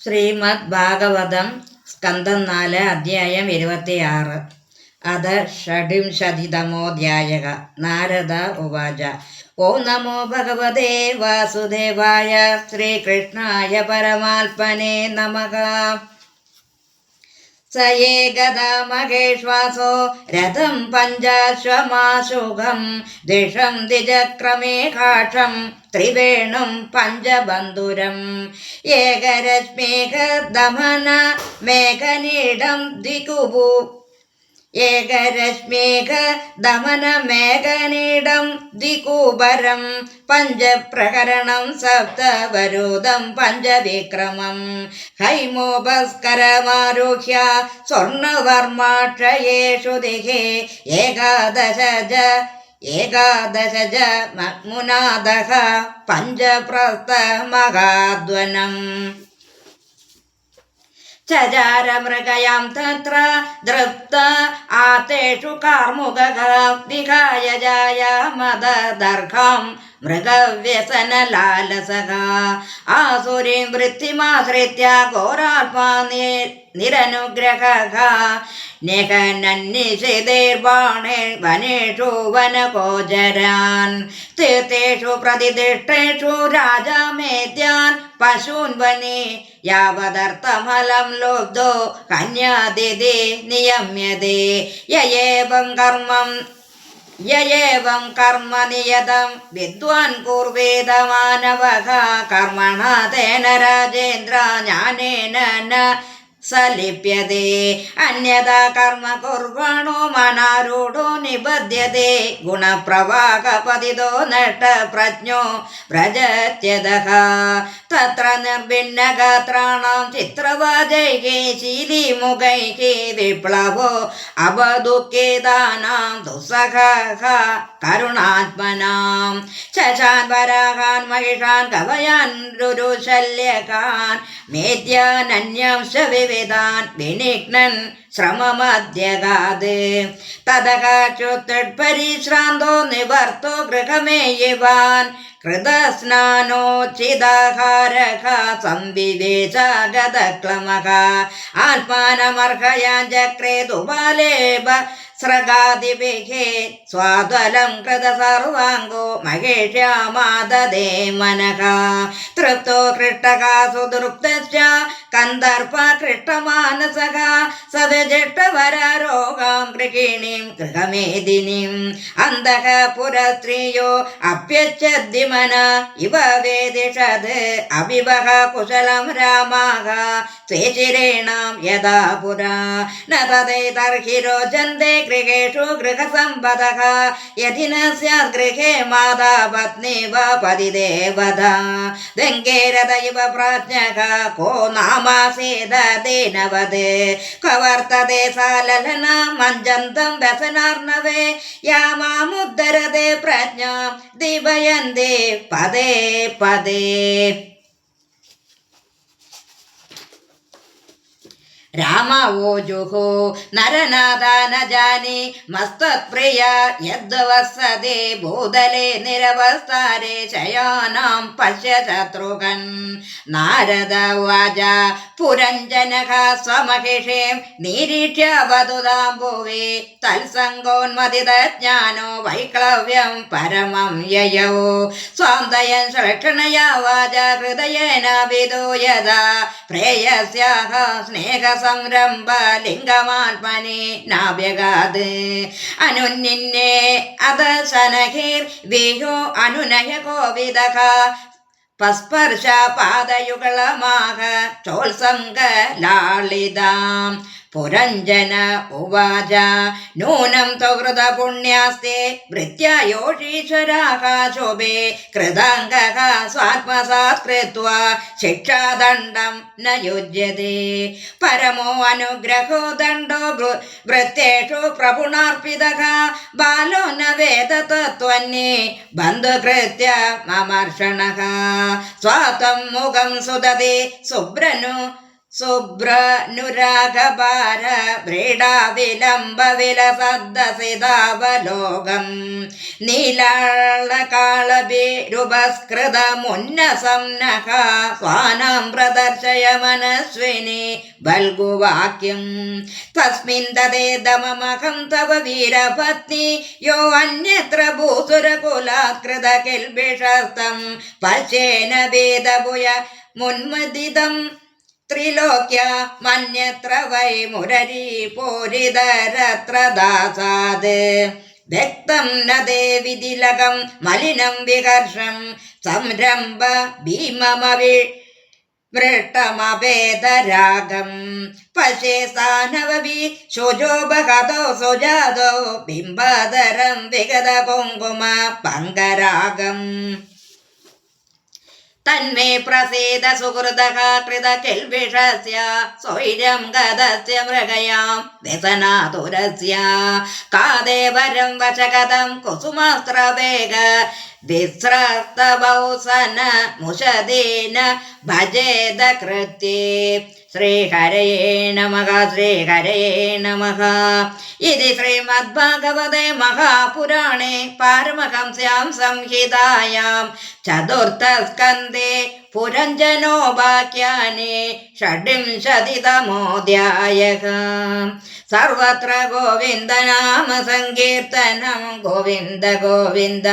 ശ്രീമദ് ഭാഗവതം സ്കന്ധം 4 അധ്യായം 26 അത ഷഡിംശതിതമോധ്യായ. നാരദ ഉവാച. ഓം നമോ ഭഗവതേ വാസുദേവായ. ശ്രീകൃഷ്ണായ പരമാത്മനെ നമഃ. स एकदा महेश्वासो रथं पञ्चाश्वमाशुघं दिशं द्विचक्रमेघाक्षं त्रिवेणुं पञ्चबन्धुरम् एकरश्मेघदमन मेघनीडं द्विकुबु एकरश्मेघदमनमेघनीडं द्विकुबरं पञ्चप्रकरणं सप्तवरोदं पञ्चविक्रमं हैमोपस्करमारुह्य स्वर्णवर्माक्षयेषु दिहे एकादश मुनादः पञ्चप्रस्थमहाध्वनम् चचारमृगयां तत्र दृप्त आतेषु कार्मुकः विहाय जायामदर्घां मृगव्यसनलालसः आसुरीं वृत्तिमाश्रित्य घोरात्मा निरनुग्रहः निघनन्निषेधैर्बाणे वनेषु वनगोचरान् तीर्थेषु प्रतिदिष्टेषु राजा मेद्यान् पशून् वने यावदर्थमलं लुब्धो कन्यादिदे नियम्यते ययेवं कर्म नियतं विद्वान् कुर्वेद मानवः कर्मणा तेन राजेन्द्र ज्ञानेन न सलिप्यते अन्यथा कर्म कुर्वणो मनारूढो निबध्यते गुणप्रवाहपतितो नष्टप्रज्ञो व्रजत्यदः तत्र निर्भिन्नगात्राणां चित्रवाजैः शीलीमुखैः विप्लवो अवदुःखेदानां दुःसहः करुणात्मनां शशान् वराहान् महिषान् गवयान् रुरुशल्यकान् मेद्यानन्यांश विविधान् विनिघ्नन् श्रममध्यगात् ततः चुत्तट्परिश्रान्तो निवर्तो गृहमेयिवान् कृतस्नानोचिदाहारः संविवेशगतक्लमः आत्मानमर्हयान् चक्रे दुबालेव स्रगादिभिः स्वाद्वलं कृत सर्वाङ्गो महेश्यामाददे मनः तृप्तो कृष्टः सुदृप्तश्च कन्दर्प कृष्टमानसः स विजिष्टवररोगां गृहिणीं गृहमेदिनीम् अन्तः पुरस्त्रियो अप्यच्छद्दिमन इव वेदिषद् अविवह कुशलं रामाः स्वेचिरेणां यदा पुरा न तदैतर्हि रोचन्ते गृहेषु गृहसम्पदः यदि न स्यात् गृहे माता पत्नी वा पतिदेवता दङ्गेरद इव प्राज्ञः को नामासेदेनवत् क्व वर्तते सा ललना मञ्जन्तं व्यसनार्णवे या मामुद्धरते प्रज्ञां दिवयन्ते पदे पदे रामवोजुः नरनाथ न जाने मस्त्वत्प्रिया यद्वत्सदे भूतले निरवस्तारे शयानां पश्य शत्रुघ्न नारद उवाच पुरञ्जनः स्वमहिषीं निरीक्ष्य वदुदां भुवि तत्सङ्गोन्मदितज्ञानो वैक्लव्यं परमं ययौ स्वान्तयन् श्लक्षणया वाचा हृदयेन विदो यदा प्रेयस्याः स्नेह संरम्भ लिङ्गमात्मने नाभ्यगात् अनुन्निन्ने अदशनहिर्विहो अनुनय कोविदः पस्पर्श पादयुगलमाह चोत्सङ्गलालिताम् पुरञ्जन उवाच नूनं तु कृतपुण्यास्ते वृत्या योषीश्वराः शोभे कृताङ्गः स्वात्मसात् कृत्वा शिक्षादण्डं न युज्यते परमो अनुग्रहो दण्डो वृत्तेषु प्रभुणार्पितः बालो न वेद तत्त्वन्ये बन्धुकृत्य ममर्षणः स्वातं मुखं सुदते ശുഭ്രനുരാഗപാര വ്രീഡാവിലംബവിലസദ്ദസിതാവലോകം നീലാളകാളഭിരുപസ്കൃതമുന്നസംനഃ സ്വാനാം പ്രദർശയ മനസ്വിനി ബൽഗുവാക്യം തസ്മിൻ തദേദമമഹം തവ വീരപത്നി യോ അന്യത്ര ഭൂസുരകുലാത്കൃത കിൽബിഷസ്തം പശ്യേന വേദഭുയ മുന്മദിതം ത്രിലോക്യ മന്യത്ര വൈ മുരരീ പൂരിതരത്ര ദാസാത് വ്യക്തം ന ദേവിതിലകം മലിനം വികർഷം സംരംഭ ഭീമമവി വൃട്ടമഭേദരാഗം പശേ സ്ഥാനവി ശുചോപഹതോ സുജാതോ ബിംബാധരം വിഗത കുങ്കുമ പങ്കരാഗം തന്മേ പ്രസീദ സുഹൃദഃ കൃത കിൽബിഷസ്യ സ്വൈരം ഗതസ്യ മൃഗയാം വ്യസനാതുരസ്യ കാദേവരം വശഗതം കുസുമാസ്ത്രവേഗ വിസ്രസ്തബൗസന മുഷദേന ഭജേത കൃത്യേ ശ്രീഹരയേ നമഃ ശ്രീഹരയേ നമഃ. ഇതി ശ്രീമദ്ഭാഗവതേ മഹാപുരാണേ പാരമഹംസ്യാം സംഹിതായാം ചതുർത്ഥസ്കന്ധേ പുരഞ്ജനോപാഖ്യാനേ ഷഡ്വിംശതിതമോऽധ്യായഃ. സർവത്ര ഗോവിന്ദനാമ സങ്കീർത്തനം ഗോവിന്ദ ഗോവിന്ദ.